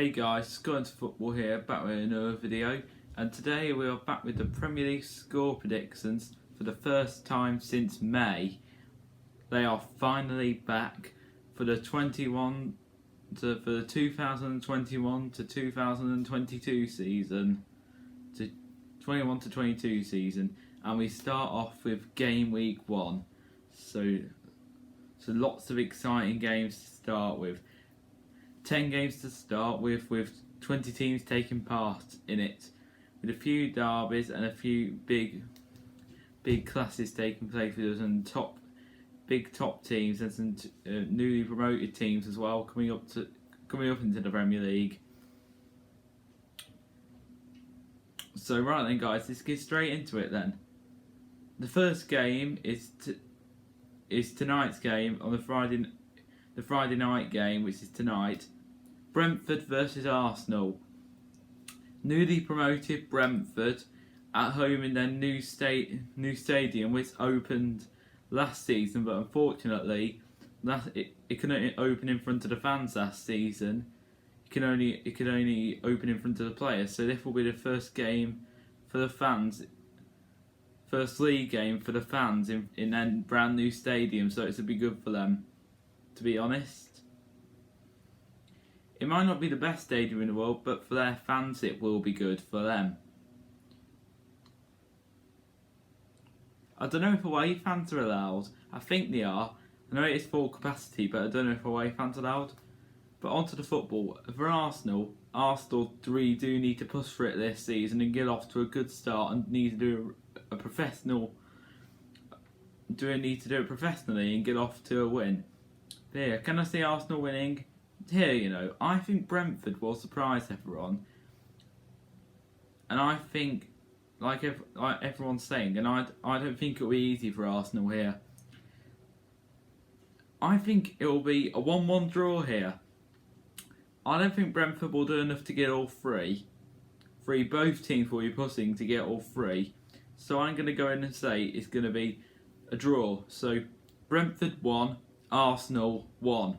Hey guys, Going to Football here, back with another video, and today we are back with the Premier League score predictions for the first time since May. They are finally back for the 2021 to 2022 season, to 21 to 22 season, and we start off with game week 1. So lots of exciting games to start with. 10 games to start with 20 teams taking part in it, with a few derbies and a few big classes taking place with us, and big top teams and some newly promoted teams as well coming up into the Premier League. So right then, guys, let's get straight into it then. The first game is tonight's game on the Friday night game, which is tonight. Brentford versus Arsenal. Newly promoted Brentford at home in their new stadium, which opened last season, but unfortunately it couldn't open in front of the fans last season. It could only open in front of the players. So this will be the first game for the fans, first league game for the fans in their brand new stadium. So it'll be good for them, to be honest. It might not be the best stadium in the world, but for their fans it will be good for them. I don't know if away fans are allowed. I think they are. I know it is full capacity, but I don't know if away fans are allowed. But onto the football. For Arsenal really do need to push for it this season and get off to a good start, and need to do it professionally and get off to a win. There, can I see Arsenal winning? Here, I think Brentford will surprise everyone, and I think, like everyone's saying, and I don't think it'll be easy for Arsenal here. I think it will be a 1-1 draw here. I don't think Brentford will do enough to get all three. Both teams will be pushing to get all three, so I'm going to go in and say it's going to be a draw. So Brentford 1, Arsenal 1.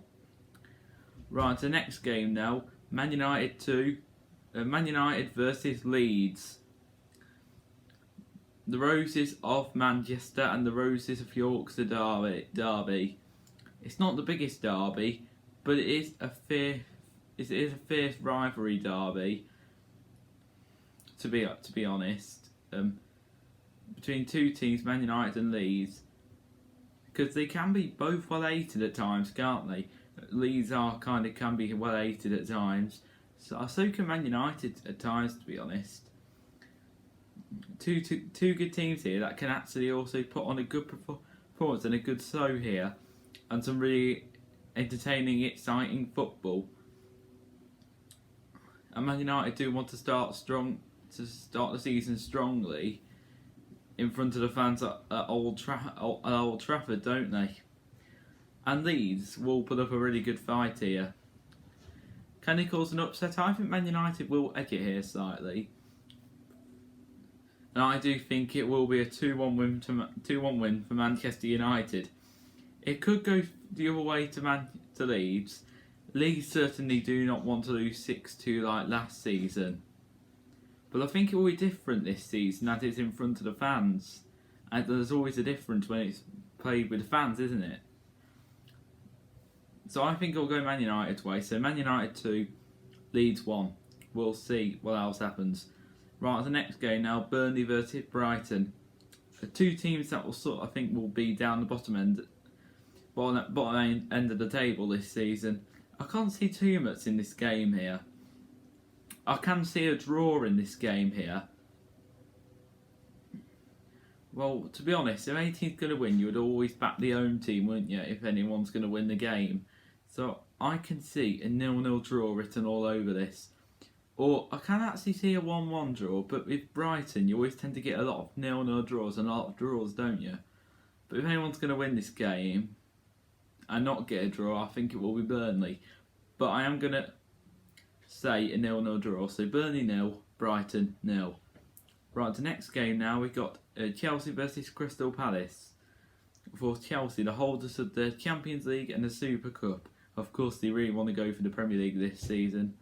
Right, the next game now. Man United versus Leeds. The Roses of Manchester and the Roses of Yorkshire derby. It's not the biggest derby, but it is a fierce rivalry derby. To be honest, between two teams, Man United and Leeds, because they can be both well hated at times, can't they? Leeds can be well hated at times, so can Man United at times, to be honest. Two good teams here that can actually also put on a good performance and a good show here, and some really entertaining, exciting football. And Man United do want to start the season strongly in front of the fans at Old Trafford, don't they? And Leeds will put up a really good fight here. Can they cause an upset? I think Man United will edge it here slightly, and I do think it will be a 2-1 win for Manchester United. It could go the other way to Leeds. Leeds certainly do not want to lose 6-2 like last season, but I think it will be different this season, as it's in front of the fans, and there's always a difference when it's played with the fans, isn't it? So I think it'll go Man United's way. So Man United 2, Leeds 1. We'll see what else happens. Right, the next game now, Burnley versus Brighton. The two teams that I think will be down the bottom end of the table this season. I can't see too much in this game here. I can see a draw in this game here. Well, to be honest, if any team's going to win, you would always back the home team, wouldn't you, if anyone's going to win the game? So I can see a 0-0 draw written all over this. Or I can actually see a 1-1 draw, but with Brighton, you always tend to get a lot of 0-0 draws and a lot of draws, don't you? But if anyone's going to win this game and not get a draw, I think it will be Burnley. But I am going to say a 0-0 draw. So Burnley 0, Brighton 0. Right, the next game now, we've got Chelsea versus Crystal Palace. For Chelsea, the holders of the Champions League and the Super Cup. Of course, they really want to go for the Premier League this season.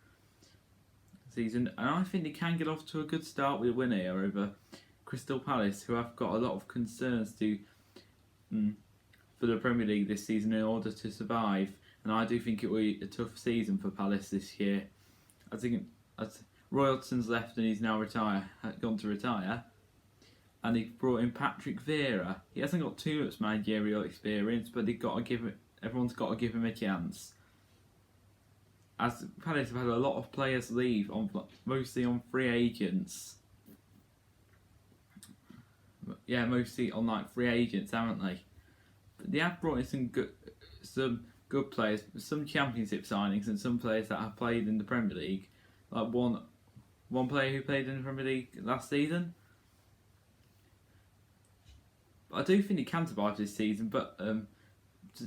season, and I think they can get off to a good start with a win here over Crystal Palace, who have got a lot of concerns for the Premier League this season in order to survive. And I do think it will be a tough season for Palace this year. I think as Royalton's left and he's now gone to retire, and he brought in Patrick Vieira. He hasn't got too much managerial experience, but everyone's got to give him a chance. As Palace have had a lot of players leave, mostly on free agents. Yeah, mostly on free agents, haven't they? But they have brought in some good players, some Championship signings, and some players that have played in the Premier League. Like one player who played in the Premier League last season. But I do think he can survive this season, but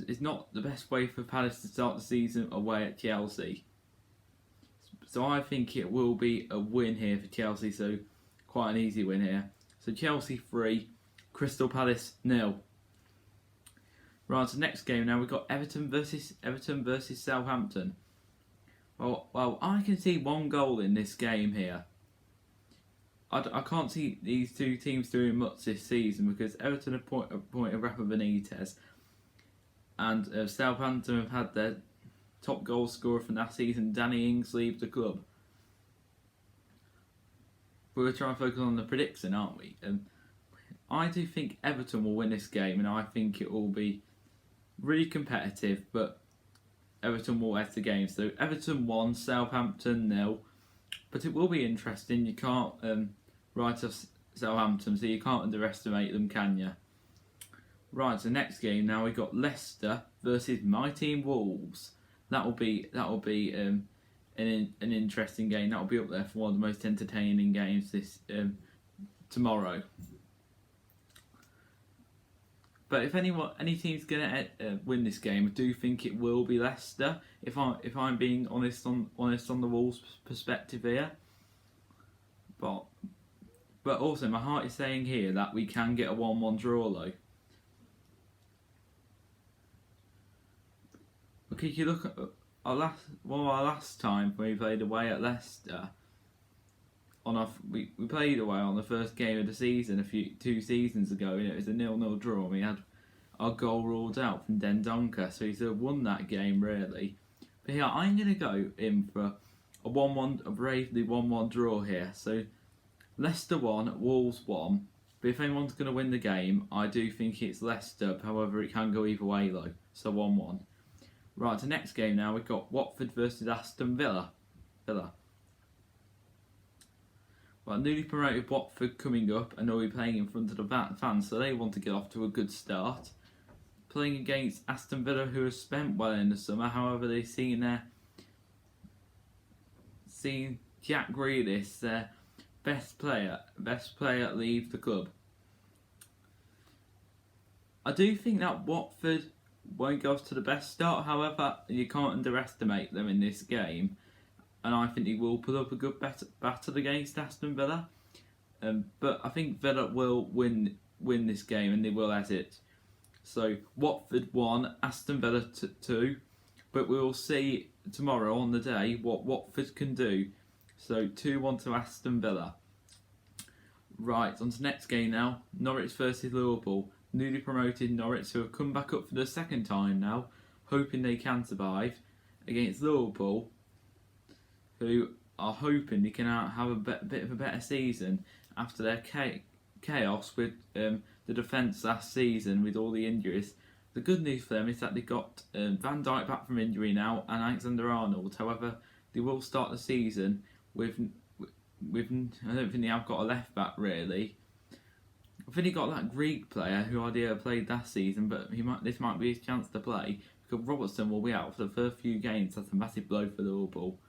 it's not the best way for Palace to start the season away at Chelsea. So I think it will be a win here for Chelsea, so quite an easy win here. So Chelsea 3, Crystal Palace 0. Right, so next game now we've got Everton versus Southampton. Well, I can see one goal in this game here. I can't see these two teams doing much this season because Everton have appointed Rafa Benitez, and Southampton have had their top goal scorer from last season, Danny Ings, leave the club. We're trying to focus on the prediction, aren't we? I do think Everton will win this game, and I think it will be really competitive, but Everton will edge the game. So Everton 1, Southampton 0. But it will be interesting. You can't write off Southampton, so you can't underestimate them, can you? Right, so next game now we've got Leicester versus my team Wolves. That'll be an interesting game. That'll be up there for one of the most entertaining games this tomorrow. But if any team's gonna win this game, I do think it will be Leicester. If I'm being honest on the Wolves' perspective here, but also my heart is saying here that we can get a 1-1 draw though. Because you look at our last time when we played away at Leicester. We played away on the first game of the season 2 seasons ago, and it was a 0-0 draw. We had our goal ruled out from Dendoncker, so he sort of won that game really. But yeah, I'm going to go in for a bravely 1-1 draw here. So Leicester 1, Wolves 1. But if anyone's going to win the game, I do think it's Leicester. However, it can go either way though. So 1-1. Right, the next game now we've got Watford versus Aston Villa. Well, newly promoted Watford coming up, and they'll be playing in front of the fans, so they want to get off to a good start. Playing against Aston Villa, who have spent well in the summer. However, they've seen Jack Grealish, their best player, leave the club. I do think that Watford won't go off to the best start. However, you can't underestimate them in this game. And I think he will put up a good battle against Aston Villa. But I think Villa will win this game, and they will edge it. So Watford 1, Aston Villa 2. But we will see tomorrow on the day what Watford can do. So 2-1 to Aston Villa. Right, on to the next game now. Norwich versus Liverpool. Newly promoted Norwich, who have come back up for the second time now, hoping they can survive, against Liverpool, who are hoping they can have a bit of a better season after their chaos with the defence last season with all the injuries. The good news for them is that they got Van Dijk back from injury now and Alexander-Arnold. However, they will start the season with I don't think they have got a left back really. I think he got that Greek player who ideally played last season, but this might be his chance to play because Robertson will be out for the first few games. That's a massive blow for Liverpool.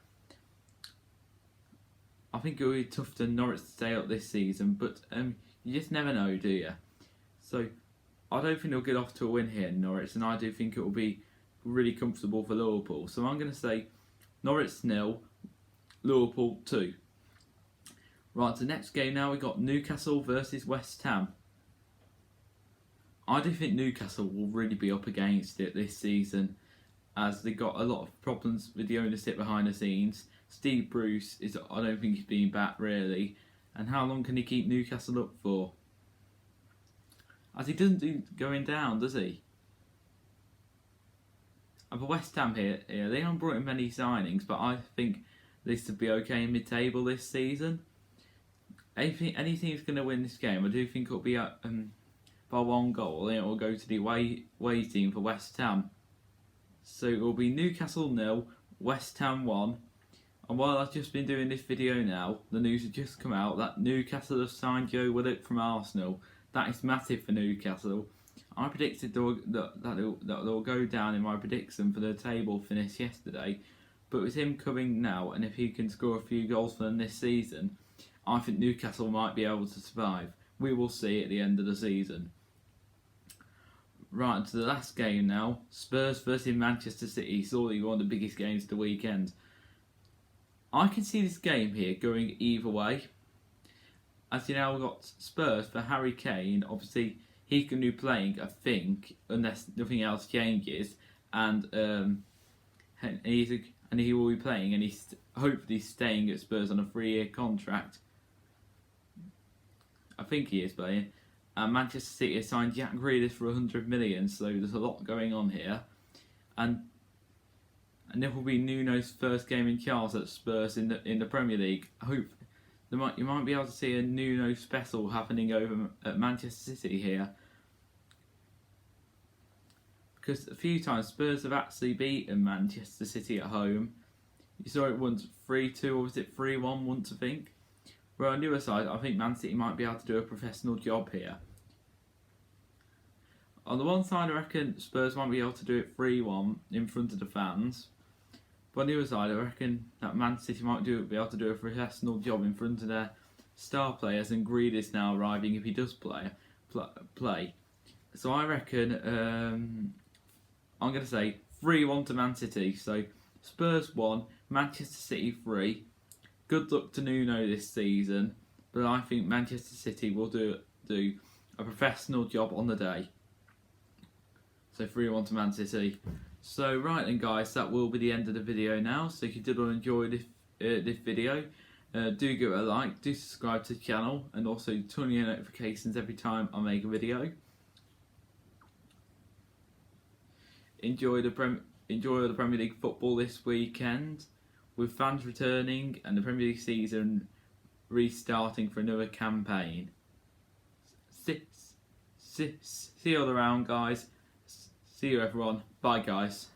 I think it will be tough for Norwich to stay up this season, but you just never know, do you? So I don't think they'll get off to a win here in Norwich, and I do think it will be really comfortable for Liverpool. So I'm going to say Norwich 0, Liverpool 2. Right, the next game now we've got Newcastle versus West Ham. I do think Newcastle will really be up against it this season, as they got a lot of problems with the ownership behind the scenes. Steve Bruce I don't think he's been back really. And how long can he keep Newcastle up for? As he doesn't do going down, does he? And for West Ham here, they haven't brought in many signings, but I think this would be okay in mid-table this season. Any team's going to win this game, I do think it'll be by 1 goal, and it will go to the away team for West Ham. So it will be Newcastle 0, West Ham 1. And while I've just been doing this video now, the news has just come out that Newcastle have signed Joe Willock from Arsenal. That is massive for Newcastle. I predicted that they'll go down in my prediction for the table finish yesterday, but with him coming now, and if he can score a few goals for them this season, I think Newcastle might be able to survive. We will see at the end of the season. Right, to the last game now. Spurs versus Manchester City, surely one of the biggest games of the weekend. I can see this game here going either way. As you know, we've got Spurs for Harry Kane. Obviously, he can be playing, I think, unless nothing else changes, and he will be playing, and he's hopefully staying at Spurs on a 3-year contract. I think he is playing. And Manchester City has signed Jack Grealish for 100 million, so there's a lot going on here. And it will be Nuno's first game in charge at Spurs in the Premier League. I hope you might be able to see a Nuno special happening over at Manchester City here. Because a few times Spurs have actually beaten Manchester City at home. You saw it once 3-2, or was it 3-1 once, I think. Well, on the other side, I think Man City might be able to do a professional job here. On the one side, I reckon Spurs might be able to do it 3-1 in front of the fans. But on the other side, I reckon that Man City might be able to do a professional job in front of their star players, and Grealish now arriving if he does play. So I reckon I'm going to say 3-1 to Man City. So Spurs 1, Manchester City 3. Good luck to Nuno this season, but I think Manchester City will do a professional job on the day. So 3-1 to Man City. So right then guys, that will be the end of the video now. So if you did enjoy this video, do give it a like, do subscribe to the channel, and also turn on your notifications every time I make a video. Enjoy the Premier League football this weekend, with fans returning and the Premier League season restarting for another campaign. See you all around, guys. See you everyone. Bye guys.